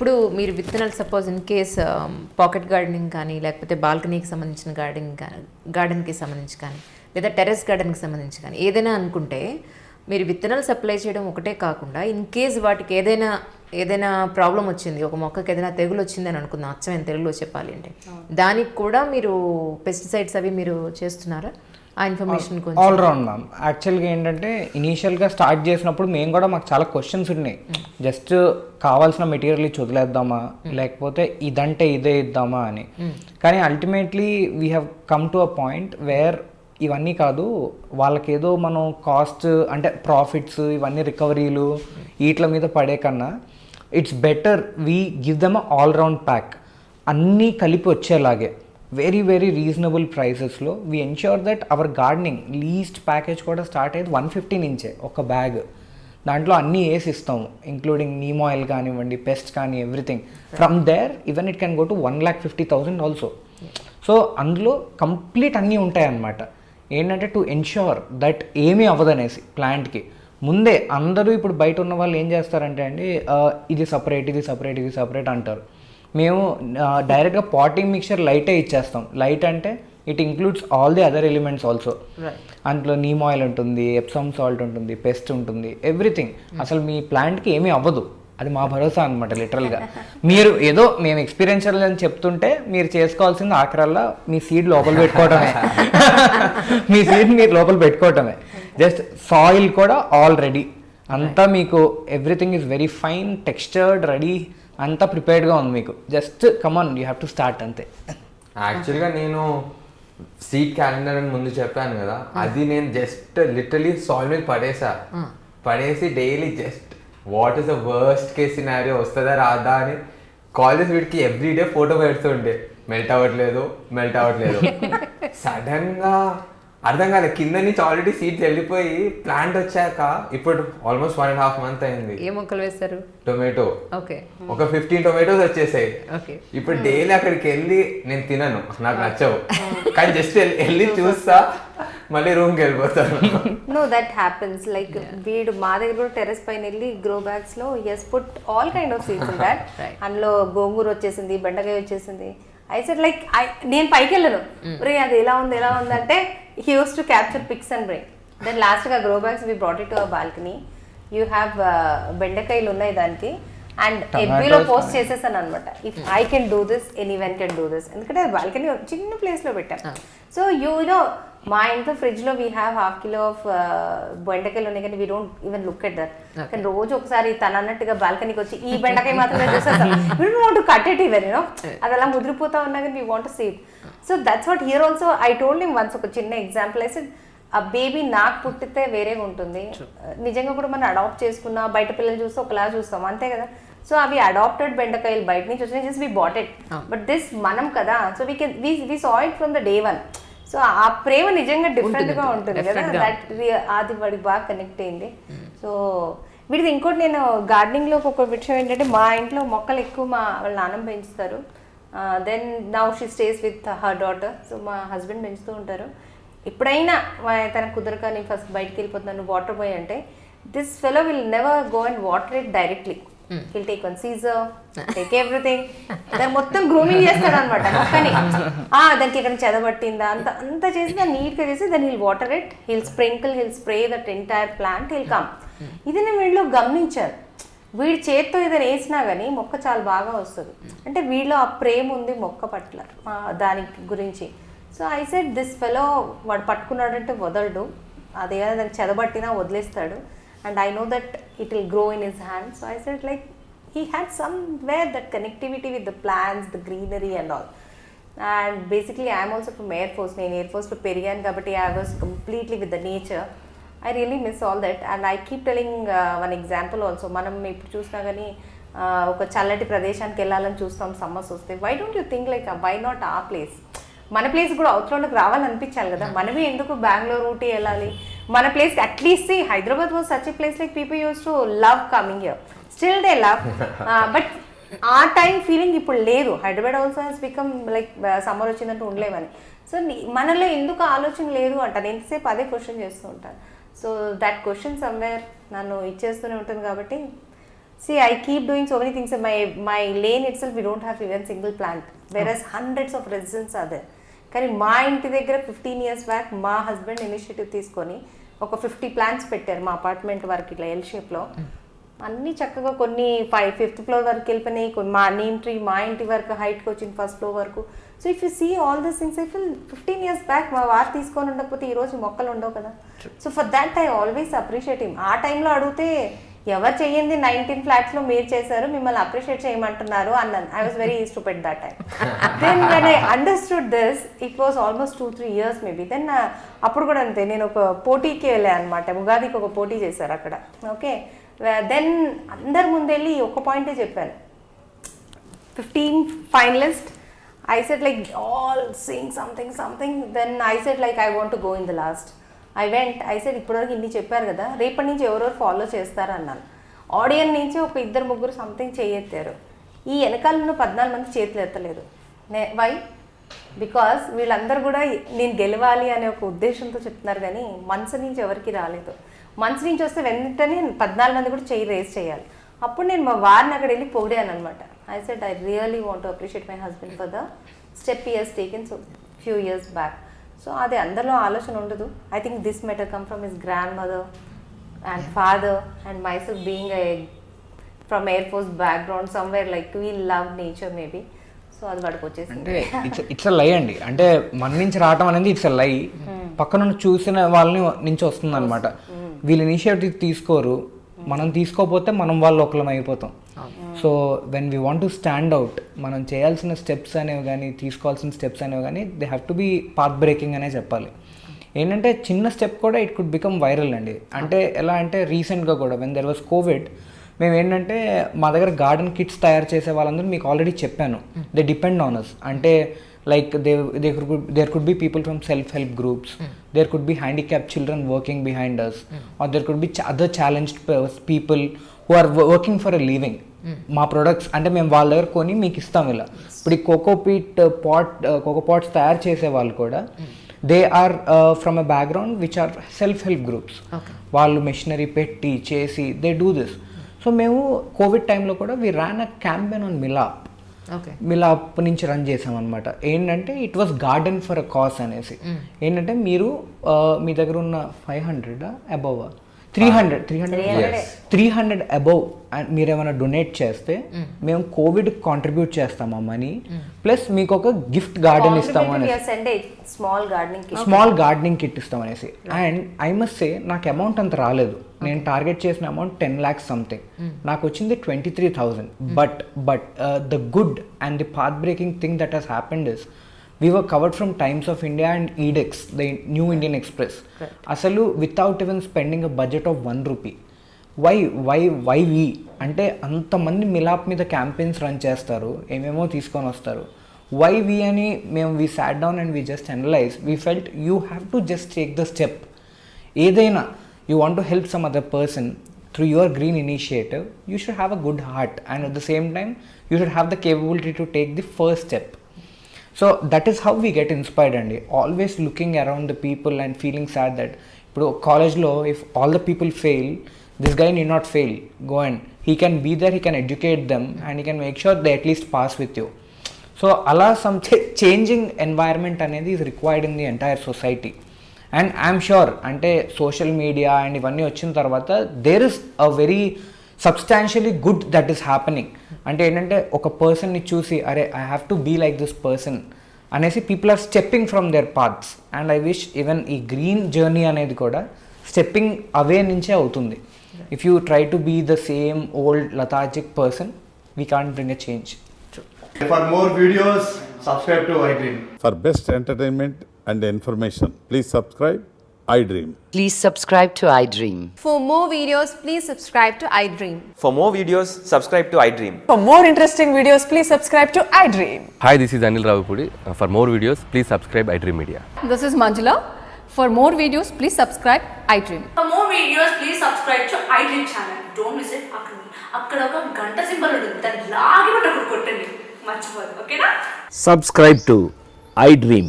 ఇప్పుడు మీరు విత్తనాలు suppose in case pocket gardening కానీ లేకపోతే బాల్కనీకి సంబంధించిన గార్డెన్కి సంబంధించి కానీ లేదా టెర్రస్ గార్డెన్కి సంబంధించి కానీ ఏదైనా అనుకుంటే మీరు విత్తనాలు సప్లై చేయడం ఒకటే కాకుండా ఇన్ కేస్ వాటికి ఏదైనా ప్రాబ్లం వచ్చింది, ఒక మొక్కకి ఏదైనా తెగులు వచ్చిందని అనుకుందాం, అచ్చమైన తెలుగులో చెప్పాలి అంటే దానికి కూడా మీరు పెస్టిసైడ్స్ అవి మీరు చేస్తున్నారా? ఆ ఇన్ఫర్మేషన్ ఆల్ రౌండ్ మ్యామ్. యాక్చువల్గా ఏంటంటే ఇనీషియల్గా స్టార్ట్ చేసినప్పుడు మేము కూడా మాకు చాలా క్వశ్చన్స్ ఉన్నాయి. జస్ట్ కావాల్సిన మెటీరియల్ ఇచ్చి వదిలేద్దామా లేకపోతే ఇదంటే ఇదే ఇద్దామా అని. కానీ ultimately we have come to a point where ఇవన్నీ కాదు, వాళ్ళకేదో మనం కాస్ట్ అంటే ప్రాఫిట్స్ ఇవన్నీ రికవరీలు వీటి మీద పడే కన్నా it's better we give them all round pack, అన్నీ కలిపి వచ్చేలాగే వెరీ వెరీ రీజనబుల్ ప్రైసెస్లో we ensure that our gardening least package కూడా స్టార్ట్ అయ్యేది 150 నుంచే ఒక బ్యాగ్. దాంట్లో అన్నీ వేసి ఇస్తాము, ఇంక్లూడింగ్ నీమ్ ఆయిల్ కానివ్వండి, పెస్ట్ కానీ everything. From there even it can go to 1,50,000 also. So అందులో కంప్లీట్ అన్నీ ఉంటాయన్నమాట. ఏంటంటే టు ఎన్ష్యూర్ దట్ ఏమీ అవ్వదనేసి ప్లాంట్కి ముందే. అందరూ ఇప్పుడు బయట ఉన్న వాళ్ళు ఏం చేస్తారంటే అండి, ఇది సపరేట్ ఇది సపరేట్ ఇది సపరేట్ అంటారు. మేము డైరెక్ట్గా పాటింగ్ మిక్చర్ లైటే ఇచ్చేస్తాం. లైట్ అంటే it includes all the other elements also. అందులో నీమ్ ఆయిల్ ఉంటుంది, ఎప్సమ్ సాల్ట్ ఉంటుంది, పెస్ట్ ఉంటుంది, ఎవ్రీథింగ్. అసలు మీ ప్లాంట్కి ఏమీ అవ్వదు, అది మా భరోసా అనమాట లిటరల్గా. మీరు ఏదో మేము ఎక్స్పీరియన్షియల్ అని చెప్తుంటే మీరు చేసుకోవాల్సింది ఆఖరల్లా మీ సీడ్ లోపల పెట్టుకోవటమే. మీ సీడ్ మీరు లోపల పెట్టుకోవటమే. జస్ట్ సాయిల్ కూడా ఆల్ రెడీ, అంతా మీకు everything is very fine, textured, ready, అంతా ప్రిపేర్డ్గా ఉంది మీకు. Just come on you have to start అంతే. యాక్చువల్గా నేను సీడ్ క్యాలెండర్ అని ముందు చెప్పాను కదా, అది నేను జస్ట్ లిటరలీ సాయిల్ మీద పడేసి daily just what is the worst case scenario, వస్తుందా రాదా అని కాలేజ్ వీడికి ఎవ్రీడే ఫోటో పెడుతుండే. మెల్ట్ అవ్వట్లేదు. సడన్గా అర్థం కాలేదు, కింద నుంచి ఆల్రెడీ సీడ్స్ వెళ్ళిపోయి ప్లాంట్ వచ్చాక ఇప్పుడు ఆల్మోస్ట్ 1.5 months అయింది. ఏ మొక్కలు వేస్తారు? టొమాటో. ఒక 15 టొమాటోస్ వచ్చేసాయి. ఇప్పుడు డైలీ అక్కడికి వెళ్ళి నేను తినను, నాకు నచ్చవు, కానీ జస్ట్ వెళ్ళి చూస్తా, మళ్ళీ రూమ్కి వెళ్ళిపోతాను. Know that happens. లైక్ వీడు మా దగ్గర కూడా టెర్రస్ పైన వెళ్ళి గ్రో బ్యాగ్స్ లో ఎస్ put all kind of seeds in that. అందులో గోంగూర వచ్చేసింది, బెండకాయ వచ్చేసింది. ఐ సెడ్ లైక్ నేను పైకి వెళ్ళను, రే అది ఎలా ఉంది అంటే he used to capture pics and bring. Then last గా grow bags we brought it to our balcony. You have బెండకాయలు ఉన్నాయి దానికి, అండ్ ఎవ్రీలో పోస్ట్ చేసేసాను అనమాట. If I can do this anyone can do this. ఎందుకంటే బాల్కనీ చిన్న place లో పెట్టాను. సో యూ నో మా ఇంట్లో ఫ్రిడ్జ్ లో వీ హ్యావ్ 1/2 kilo ఆఫ్ బెండకాయలు ఉన్నాయి, కానీ we don't even look at that. కానీ రోజు ఒకసారి తన అన్నట్టుగా బాల్కనీకి వచ్చి ఈ బెండకాయ మాత్రమే చూసేస్తాం. We don't want to cut it even, you know అది అలా ముదిరిపోతా ఉన్నా కానీ we want to see it. So that's what here also I told him once. ఒక చిన్న ఎగ్జాంపుల్ అయితే ఆ బేబీ నాకు పుట్టితే వేరేగా ఉంటుంది, నిజంగా కూడా మనం అడాప్ట్ చేసుకున్నా బయట పిల్లలు చూస్తే ఒకలా చూస్తాం, అంతే కదా. సో అవి అడాప్టెడ్ బెండకాయలు బయట నుంచి వచ్చినాయి, just we bought it. But this మనం కదా, so we can we saw it from the day one. So ఆ ప్రేమ నిజంగా డిఫరెంట్ గా ఉంటుంది కదా, దట్ అది వాడికి బాగా కనెక్ట్ అయింది. సో వీడిది ఇంకోటి, నేను గార్డెనింగ్ లో ఒక విషయం ఏంటంటే, మా ఇంట్లో మొక్కలు ఎక్కువ వాళ్ళ నాన్నమ్మ పెంచుతారు. Then now she stays with her daughter. So మా హస్బెండ్ పెంచుతూ ఉంటారు. ఎప్పుడైనా తనకు కుదరక నేను ఫస్ట్ బయటకు వెళ్ళిపోతున్నాను వాటర్ బాయ్ అంటే, this fellow will never go and water it directly. He'll take one scissor, take everything, దాన్ని మొత్తం గ్రూమింగ్ చేస్తాడు అనమాట మొక్కని. దానికి ఎక్కడ చెదబట్టిందా అంత చేసి దాన్ని నీట్గా చేసి దాన్ని hill water it, hill sprinkle, hill spray that entire plant, hill come. ఇది నేను వీళ్ళు గమనించాను. వీడి చేత్తో ఏదైనా వేసినా కానీ మొక్క చాలా బాగా వస్తుంది. అంటే వీళ్ళు ఆ ప్రేమ ఉంది మొక్క పట్ల, దాని గురించి. So I said this fellow వాడు పట్టుకున్నాడంటే వదలడు, అదేమైనా దానికి చెదబట్టినా వదిలేస్తాడు. And I know that it will grow in his hand. So I said like he had somewhere that connectivity with the plants, the greenery and all. And basically I am also from Air Force. నేను Air Force లో పెరిగాను కాబట్టి I was completely with the nature. I really miss all that. And I keep telling one example also. మనం ఇప్పుడు చూసినా కానీ ఒక చల్లటి ప్రదేశానికి వెళ్ళాలని చూస్తాం సమ్మర్స్ వస్తే. Why don't you think like why not ఆ ప్లేస్? మన ప్లేస్ కూడా అవుట్లోకి రావాలనిపించాలి కదా. మనమే ఎందుకు బెంగళూరు, ఊటీ వెళ్ళాలి? మన place at least Hyderabad was such a place like people use to love coming here, still they love. But ఆ టైం ఫీలింగ్ ఇప్పుడు లేదు. Hyderabad also has become like summer వచ్చిందంటే ఉండలేమని. సో మనలో ఎందుకు ఆలోచన లేదు అంటాను. ఎంతసేపు అదే క్వశ్చన్ చేస్తూ ఉంటాను. సో దట్ క్వశ్చన్ సమ్వేర్ నన్ను ఇచ్చేస్తూనే ఉంటుంది. కాబట్టి See, I keep doing so many things in my lane itself. We don't have even single plant, whereas hundreds of residents are there. కానీ మా ఇంటి దగ్గర 15 years బ్యాక్ మా హస్బెండ్ ఇనిషియేటివ్ తీసుకొని ఒక 50 ప్లాంట్స్ పెట్టారు మా అపార్ట్మెంట్ వరకు ఇట్లా ఎల్ షేప్లో. అన్నీ చక్కగా కొన్ని 5th ఫ్లోర్ వరకు వెళ్ళిపోయినాయి, కొన్ని మా నీమ్ ట్రీ మా ఇంటి వరకు హైట్కి వచ్చింది 1st floor వరకు. So if you see all this things I feel 15 years back మా వారు తీసుకొని ఉండకపోతే ఈరోజు మొక్కలు ఉండవు కదా. So for that I always appreciate him. ఆ టైంలో అడిగితే ఎవరు చెయ్యింది 19 ఫ్లాట్స్లో మీరు చేశారు, మిమ్మల్ని అప్రిషియేట్ చేయమంటున్నారు అన్నాను. I was very stupid that time. Then when I understood this it was almost 2-3 years maybe. Then అప్పుడు కూడా అంతే, నేను ఒక పోటీకి వెళ్ళాను అనమాట. ఉగాదికి ఒక పోటీ చేశారు అక్కడ. ఓకే, దెన్ అందరి ముందెళ్ళి ఒక పాయింటే చెప్పాను, 15 finalists. I said like all saying something. Then I said like I want to go in the last. I went. I said ఇప్పటివరకు ఇన్ని చెప్పారు కదా, రేపటి నుంచి ఎవరెవరు ఫాలో చేస్తారు అన్నాను. ఆడియన్స్ నుంచి ఒక 2-3 సంథింగ్ చేయెత్తారు. ఈ వెనకాల 14 మంది చేతులు ఎత్తలేదు. వై? బికాస్ వీళ్ళందరూ కూడా నేను గెలవాలి అనే ఒక ఉద్దేశంతో చెప్తున్నారు, కానీ మనసు నుంచి ఎవరికి రాలేదు. మనసు నుంచి వస్తే వెంటనే 14 మంది కూడా చేయి రేస్ చేయాలి. అప్పుడు నేను మా వారిని అక్కడ వెళ్ళి పొగిడాను అనమాట. I said I really want to appreciate my husband for the step he has taken so few years back. So అది అందరిలో ఆలోచన ఉండదు. I think this might have come from his grandmother and father and myself being a from Air Force background somewhere, like we love nature maybe. So అది వాడికి వచ్చేసింది. అంటే it's a లై అండి. అంటే మన నుంచి రావటం అనేది ఇట్స్ అ లై. పక్కన చూసిన వాళ్ళని నుంచి వస్తుంది అనమాట. వీళ్ళు ఇనిషియేటివ్ తీసుకోరు, మనం తీసుకోకపోతే మనం వాళ్ళు ఒకలం అయిపోతాం. So when we want to stand out, మనం చేయాల్సిన స్టెప్స్ అనేవి కానీ తీసుకోవాల్సిన స్టెప్స్ అనేవి కానీ they have to be path breaking అనే చెప్పాలి. ఏంటంటే చిన్న స్టెప్ కూడా ఇట్ కుడ్ బికమ్ వైరల్ అండి. అంటే ఎలా అంటే రీసెంట్గా కూడా వెన్ దెర్ వాజ్ కోవిడ్, మేము ఏంటంటే మా దగ్గర గార్డెన్ కిట్స్ తయారు చేసే వాళ్ళందరూ మీకు ఆల్రెడీ చెప్పాను, దే డిపెండ్ ఆన్ అస్. అంటే like there could be people from self-help groups, there could be handicapped children working behind us, or there could be other challenged people who are working for a living. మా products అంటే మేము వాళ్ళ దగ్గర కొని మీకు ఇస్తాం. ఇలా ఇప్పుడు ఈ కోకో పాట్స్ తయారు చేసే వాళ్ళు కూడా they are from a background which are self help groups. వాళ్ళు మెషినరీ పెట్టి చేసి దే డూ దిస్. సో మేము కోవిడ్ టైంలో కూడా we ran a campaign on Milaap. Milaap నుంచి రన్ చేసాం అనమాట. ఏంటంటే it was garden for a cause అనేసి. ఏంటంటే మీరు మీ దగ్గర ఉన్న 500 అబవ్ 300 అబవ్ మీరు ఏమైనా డొనేట్ చేస్తే మేము కోవిడ్ కాంట్రిబ్యూట్ చేస్తాం ఆ మనీ, ప్లస్ మీకు ఒక గిఫ్ట్ గార్డెన్ ఇస్తాము అనేసి, స్మాల్ గార్డెనింగ్ కిట్ ఇస్తాం అనేసి. అండ్ ఐ మస్ట్ సే నాకు అమౌంట్ అంత రాలేదు. నేను టార్గెట్ చేసిన అమౌంట్ 10 lakhs సంథింగ్, నాకు వచ్చింది 23,000. But the good and the path breaking thing that has happened is we were covered from Times of India and EDEX, the New Indian Express. అసలు without even spending a budget of 1 rupee. why we అంటే అంతమంది మిలాప్ మీద campaigns run చేస్తారు, ఏమేమో తీసుకొని వస్తారు. why we అని మేము we sat down and we just analyzed, we felt you have to just take the step. ఏదైనా you want to help some other person through your green initiative, you should have a good heart, and at the same time you should have the capability to take the first step. So that is how we get inspired అండి. Always looking around the people and feeling sad that ఇప్పుడు కాలేజ్లో if all the people fail, this guy need not fail, go and he can be there, he can educate them and he can make sure they at least pass with you. So అలా some changing environment అనేది is required in the entire society. And I'm sure అంటే social media and ఇవన్నీ వచ్చిన తర్వాత there is a very substantially good that is happening. అంటే ఏంటంటే ఒక పర్సన్ని చూసి అరే I have to be like this person అనేసి people are stepping from their paths. And I wish even ఈ గ్రీన్ జర్నీ అనేది కూడా స్టెప్పింగ్ అవే నుంచే అవుతుంది. If you try to be the same old lethargic person, we can't bring a change. For more videos, subscribe to iDream. For best entertainment and information, please subscribe iDream. Please subscribe to iDream. For more videos, please subscribe to iDream. For more videos, subscribe to iDream. For more interesting videos, please subscribe to iDream. Hi, this is Anil Ravipudi. For more videos, please subscribe iDream Media. This is Manjula. For more videos, please subscribe iDream. For more videos, please subscribe to iDream channel. Don't miss it. అక్కడ ఒక గంట symbol ఉంటుంది, దాన్ని లాగి పట్టుకొని కొట్టండి, మర్చిపోదు. ఓకేనా? Subscribe to iDream.